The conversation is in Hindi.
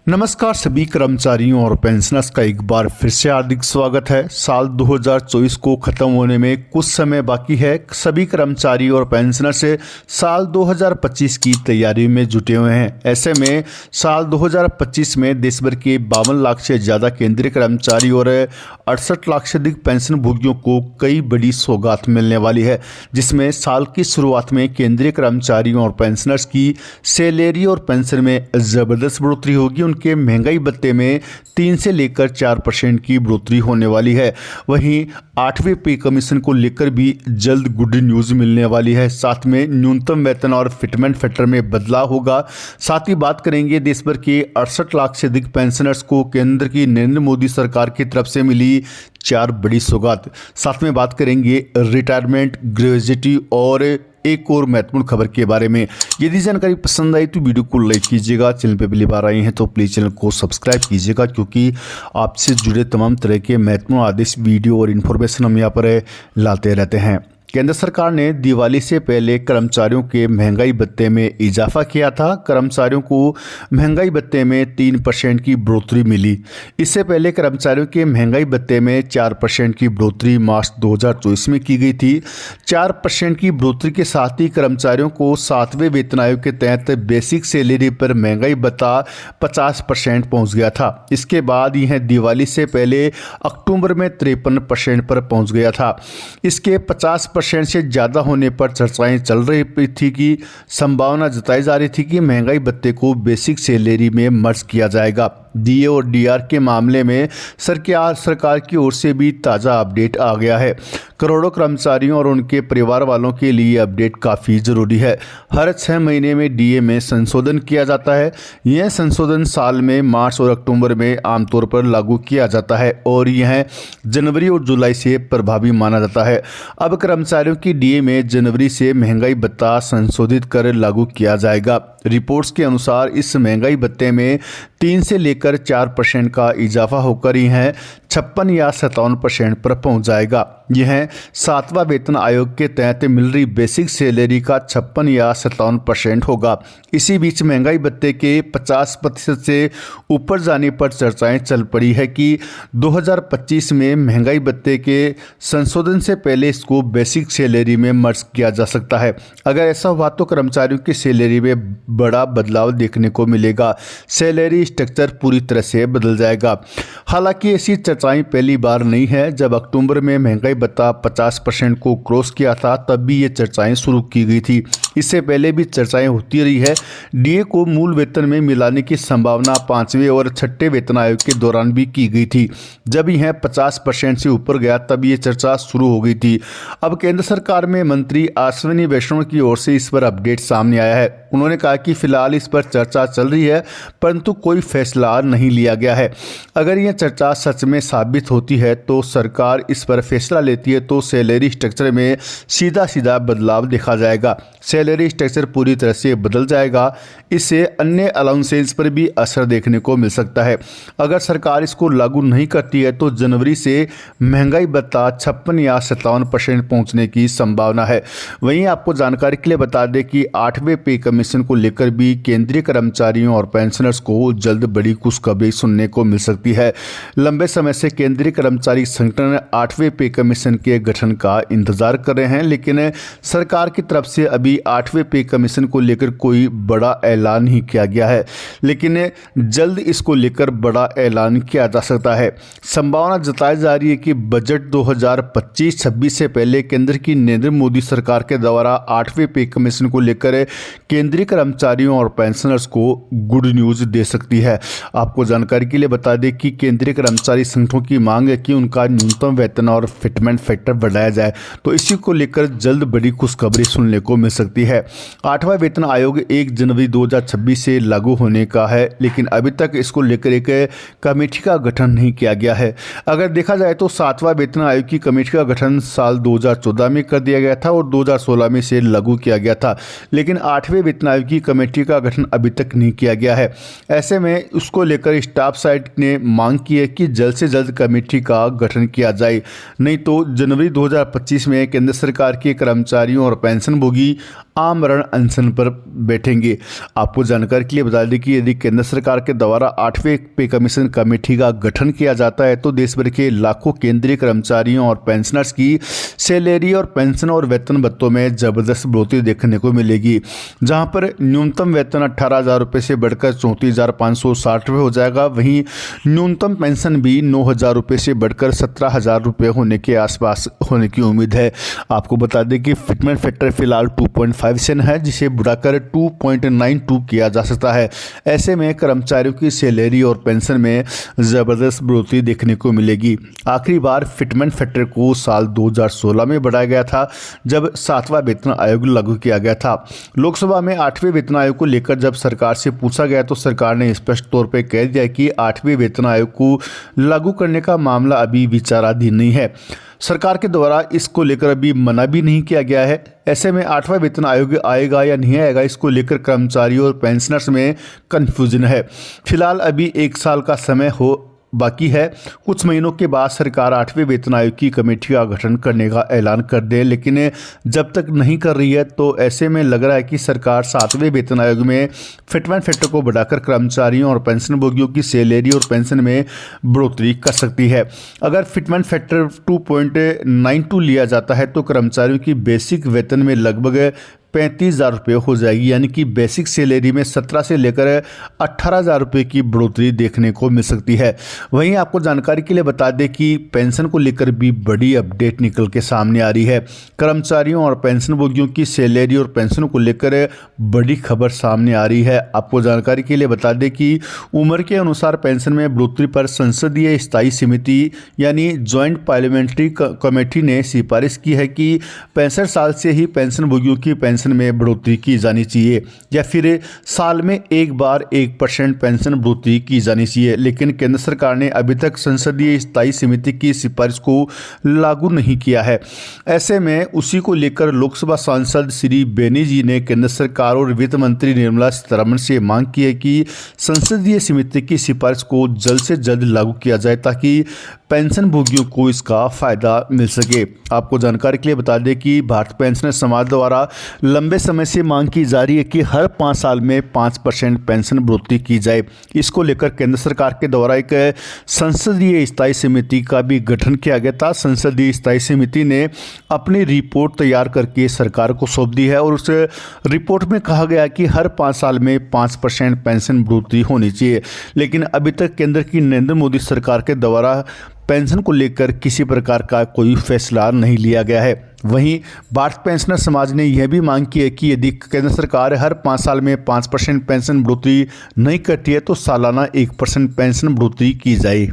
नमस्कार सभी कर्मचारियों और पेंशनर्स का एक बार फिर से हार्दिक स्वागत है। साल 2024 को खत्म होने में कुछ समय बाकी है। सभी कर्मचारी और पेंशनर से साल 2025 की तैयारी में जुटे हुए हैं। ऐसे में साल 2025 में देश भर के 52 लाख से ज़्यादा केंद्रीय कर्मचारी और 68 लाख से अधिक पेंशन भोगियों को कई बड़ी सौगात मिलने वाली है, जिसमें साल की शुरुआत में केंद्रीय कर्मचारियों और पेंशनर्स की सैलरी और पेंशन में ज़बरदस्त बढ़ोतरी होगी। उनके महंगाई भत्ते में 3 से लेकर 4% की बढ़ोतरी होने वाली है। वहीं 8वें पे कमीशन को लेकर भी जल्द गुड न्यूज़ मिलने वाली है। साथ में न्यूनतम वेतन और फिटमेंट फैक्टर में बदलाव होगा। साथ ही बात करेंगे देश भर के 68 लाख से अधिक पेंशनर्स को केंद्र की नरेंद्र मोदी सरकार की तरफ से मिली 4 बड़ी सौगात। साथ में बात करेंगे रिटायरमेंट, ग्रेजुएटी और एक और महत्वपूर्ण खबर के बारे में। यदि जानकारी पसंद आई तो वीडियो को लाइक कीजिएगा। चैनल पे पहली बार आए हैं तो प्लीज़ चैनल को सब्सक्राइब कीजिएगा, क्योंकि आपसे जुड़े तमाम तरह के महत्वपूर्ण आदेश, वीडियो और इन्फॉर्मेशन हम यहाँ पर लाते रहते हैं। केंद्र सरकार ने दिवाली से पहले कर्मचारियों के महंगाई भत्ते में इजाफा किया था। कर्मचारियों को महंगाई भत्ते में 3% की बढ़ोतरी मिली। इससे पहले कर्मचारियों के महंगाई भत्ते में 4% की बढ़ोतरी मार्च 2024 में की गई थी। 4% की बढ़ोतरी के साथ ही कर्मचारियों को 7वें वेतन आयोग के तहत बेसिक सैलरी पर महंगाई भत्ता 50% पहुँच गया था। इसके बाद यह दिवाली से पहले अक्टूबर में 53% पर पहुँच गया था। इसके 50% से ज़्यादा होने पर चर्चाएं चल रही थी कि संभावना जताई जा रही थी कि महंगाई भत्ते को बेसिक सैलरी में मर्ज किया जाएगा। डीए और डीआर के मामले में सरकार की ओर से भी ताज़ा अपडेट आ गया है। करोड़ों कर्मचारियों और उनके परिवार वालों के लिए अपडेट काफ़ी ज़रूरी है। हर 6 महीने में डीए में संशोधन किया जाता है। यह संशोधन साल में मार्च और अक्टूबर में आमतौर पर लागू किया जाता है और यह जनवरी और जुलाई से प्रभावी माना जाता है। अब कर्मचारियों की डीए में जनवरी से महंगाई भत्ता संशोधित कर लागू किया जाएगा। रिपोर्ट्स के अनुसार इस महंगाई भत्ते में 3 से लेकर 4% का इजाफा होकर यह 56 या 57% पर पहुंच जाएगा। यह 7वां वेतन आयोग के तहत मिल रही बेसिक सैलरी का 56 या 57% होगा। इसी बीच महंगाई भत्ते के 50% से ऊपर जाने पर चर्चाएं चल पड़ी है कि 2025 में महंगाई भत्ते के संशोधन से पहले इसको बेसिक सैलरी में मर्ज किया जा सकता है। अगर ऐसा हुआ तो कर्मचारियों की सैलरी में बड़ा बदलाव देखने को मिलेगा। सैलरी स्ट्रक्चर पूरी तरह से बदल जाएगा। हालांकि ऐसी चर्चाएं पहली बार नहीं है। जब अक्टूबर में महंगाई भत्ता 50% को क्रॉस किया था तब भी ये चर्चाएं शुरू की गई थी। इससे पहले भी चर्चाएं होती रही है। डीए को मूल वेतन में मिलाने की संभावना 5वें और 6ठे वेतन आयोग के दौरान भी की गई थी। जब यह 50% से ऊपर गया तब ये चर्चा शुरू हो गई थी। अब केंद्र सरकार में मंत्री अश्विनी वैष्णव की ओर से इस पर अपडेट सामने आया है। उन्होंने कहा कि फिलहाल इस पर चर्चा चल रही है, परंतु कोई फैसला नहीं लिया गया है। अगर यह चर्चा सच में साबित होती है तो सरकार इस पर फैसला लेती है तो सैलरी स्ट्रक्चर में सीधा बदलाव देखा जाएगा। सैलरी स्ट्रक्चर पूरी तरह से बदल जाएगा। इससे अन्य अलाउंसेस पर भी असर देखने को मिल सकता है। अगर सरकार इसको लागू नहीं करती है तो जनवरी से महंगाई भत्ता 56 या 57% पहुंचने की संभावना है। वहीं आपको जानकारी के लिए बता दें कि 8वें पे कमीशन को लेकर भी केंद्रीय कर्मचारियों और पेंशनर्स को जल्द बड़ी खुशखबरी सुनने को मिल सकती है। लंबे समय से केंद्रीय कर्मचारी संगठन 8वें पे कमीशन के गठन का इंतजार कर रहे हैं, लेकिन सरकार की तरफ से अभी 8वें पे कमीशन को लेकर कोई बड़ा ऐलान नहीं किया गया है, लेकिन जल्द इसको लेकर बड़ा ऐलान किया जा सकता है। संभावना जताई जा रही है कि बजट 2025-26 से पहले केंद्र की नरेंद्र मोदी सरकार के द्वारा 8वें पे कमीशन को लेकर केंद्रीय कर्मचारियों और पेंशनर्स को गुड न्यूज़ दे सकती है। आपको जानकारी के लिए बता दें कि केंद्रीय कर्मचारी संगठनों की मांग है कि उनका न्यूनतम वेतन और फिटमेंट फैक्टर बढ़ाया जाए, तो इसी को लेकर जल्द बड़ी खुशखबरी सुनने को मिल सकती है। 8वां वेतन आयोग 1 जनवरी 2026 से लागू होने का है, लेकिन अभी तक इसको लेकर एक कमेटी का गठन नहीं किया गया है। अगर देखा जाए तो 7वां वेतन आयोग की कमेटी का गठन साल 2014 में कर दिया गया था और 2016 में से लागू किया गया था, लेकिन 8वें वेतन आयोग की कमेटी का गठन अभी तक नहीं किया गया है। ऐसे में उसको लेकर स्टाफ साइड ने मांग की है कि जल्द से जल्द कमेटी का गठन किया जाए, नहीं तो जनवरी 2025 में केंद्र सरकार के कर्मचारियों और पेंशन भोगी आमरण अनशन पर बैठेंगे। आपको जानकारी के लिए बता दें कि यदि केंद्र सरकार के द्वारा 8वें पे कमीशन कमेटी का गठन किया जाता है तो देश भर के लाखों केंद्रीय कर्मचारियों और पेंशनर्स की सैलरी और पेंशन और वेतन भत्तों में जबरदस्त बढ़ोतरी देखने को मिलेगी। जहां पर न्यूनतम वेतन 18,000 रुपये से बढ़कर 34,560 रुपये हो जाएगा। वहीं न्यूनतम पेंशन भी 9,000 रुपये से बढ़कर 17,000 रुपये होने के आसपास होने की उम्मीद है। आपको बता दें कि फिटमेंट फैक्टर फिलहाल 2.57 है, जिसे बढ़ाकर 2.92 किया जा सकता है। ऐसे में कर्मचारियों की सैलरी और पेंशन में ज़बरदस्त बढ़ोतरी देखने को मिलेगी। आखिरी बार फिटमेंट फैक्टर को साल 2016 में बढ़ाया गया था, जब 7वां वेतन आयोग लागू किया गया था। लोकसभा में 8वें वेतन आयोग को लेकर जब सरकार से पूछा गया तो सरकार ने स्पष्ट तौर पर कह दिया कि 8वें वेतन आयोग को लागू करने का मामला अभी विचाराधीन नहीं है। सरकार के द्वारा इसको लेकर अभी मना भी नहीं किया गया है। ऐसे में 8वां वेतन आयोग आएगा या नहीं आएगा, इसको लेकर कर्मचारियों और पेंशनर्स में कन्फ्यूजन है। फिलहाल अभी 1 साल का समय बाकी है। कुछ महीनों के बाद सरकार 8वें वेतन आयोग की कमेटी का गठन करने का ऐलान कर दे, लेकिन जब तक नहीं कर रही है तो ऐसे में लग रहा है कि सरकार 7वें वेतन आयोग में फिटमेंट फैक्टर को बढ़ाकर कर्मचारियों और पेंशनभोगियों की सैलरी और पेंशन में बढ़ोतरी कर सकती है। अगर फिटमेंट फैक्टर 2.92 लिया जाता है तो कर्मचारियों की बेसिक वेतन में लगभग 35,000 रुपये हो जाएगी, यानी कि बेसिक सैलरी में 17 से लेकर 18,000 रुपये की बढ़ोतरी देखने को मिल सकती है। वहीं आपको जानकारी के लिए बता दें कि पेंशन को लेकर भी बड़ी अपडेट निकल के सामने आ रही है। कर्मचारियों और पेंशनभोगियों की सैलरी और पेंशन को लेकर बड़ी खबर सामने आ रही है। आपको जानकारी के लिए बता दें कि उम्र के अनुसार पेंशन में बढ़ोतरी पर संसदीय स्थायी समिति यानी ज्वाइंट पार्लियामेंट्री कमेटी ने सिफारिश की है कि 65 साल से ही पेंशनभोगियों की पेंशन में बढ़ोतरी की जानी चाहिए, या फिर साल में एक बार 1% पेंशन बढ़ोतरी की जानी चाहिए। लेकिन केंद्र सरकार ने अभी तक संसदीय स्थायी समिति की सिफारिश को लागू नहीं किया है। ऐसे में उसी को लेकर लोकसभा सांसद श्री बेनी जी ने केंद्र सरकार और वित्त मंत्री निर्मला सीतारमण से मांग की है कि संसदीय समिति की सिफारिश को जल्द से जल्द लागू किया जाए ताकि पेंशन भोगियों को इसका फायदा मिल सके। आपको जानकारी के लिए बता दें कि भारत पेंशनर समाज द्वारा लंबे समय से मांग की जा रही है कि हर 5 साल में 5% पेंशन बढ़ोतरी की जाए। इसको लेकर केंद्र सरकार के द्वारा एक संसदीय स्थायी समिति का भी गठन किया गया था। संसदीय स्थायी समिति ने अपनी रिपोर्ट तैयार करके सरकार को सौंप दी है और उस रिपोर्ट में कहा गया कि हर 5 साल में 5% पेंशन बढ़ोतरी होनी चाहिए। लेकिन अभी तक केंद्र की नरेंद्र मोदी सरकार के द्वारा पेंशन को लेकर किसी प्रकार का कोई फैसला नहीं लिया गया है। वहीं भारत पेंशनर समाज ने यह भी मांग की है कि यदि केंद्र सरकार हर 5 साल में 5% पेंशन बढ़ोतरी नहीं करती है तो सालाना 1% पेंशन बढ़ोतरी की जाए।